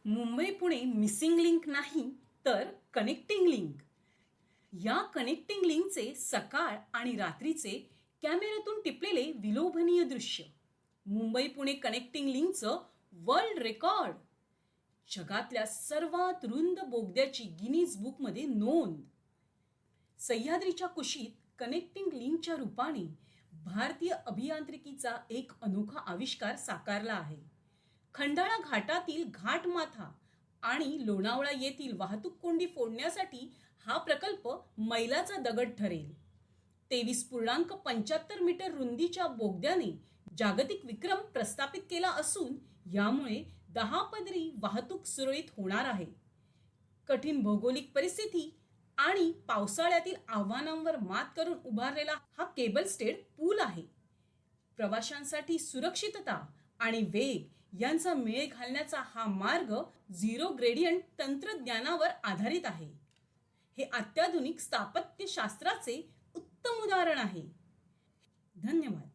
Mumbai Pune missing link नाही तर connecting link. या कनेक्टिंग लिंकचे सकाळ आणि रात्रीचे कॅमेऱ्यातून टिपलेले विलोभनीय दृश्य. मुंबई पुणे कनेक्टिंग लिंकचं वर्ल्ड रेकॉर्ड. जगातल्या सर्वात रुंद बोगद्याची गिनीज बुकमध्ये नोंद. सह्याद्रीच्या कुशीत कनेक्टिंग लिंकच्या रूपाने भारतीय अभियांत्रिकीचा एक अनोखा आविष्कार साकारला आहे. खंडाळा घाटातील घाटमाथा आणि लोणावळा येथील वाहतूक कोंडी फोडण्यासाठी हा प्रकल्प मैलाचा दगड ठरेल. 23.75 मीटर रुंदीच्या बोगद्याने जागतिक विक्रम प्रस्थापित केला असून यामुळे 10 पदरी वाहतूक सुरळीत होणार आहे. कठीण भौगोलिक परिस्थिती आणि पावसाळ्यातील आव्हानांवर मात करून उभारलेला हा केबल स्टेड पूल आहे. प्रवाशांसाठी सुरक्षितता आणि वेग यांचा मेळ घालण्याचा हा मार्ग झिरो ग्रेडियंट तंत्रज्ञानावर आधारित आहे. हे अत्याधुनिक स्थापत्यशास्त्राचे उत्तम उदाहरण आहे. धन्यवाद.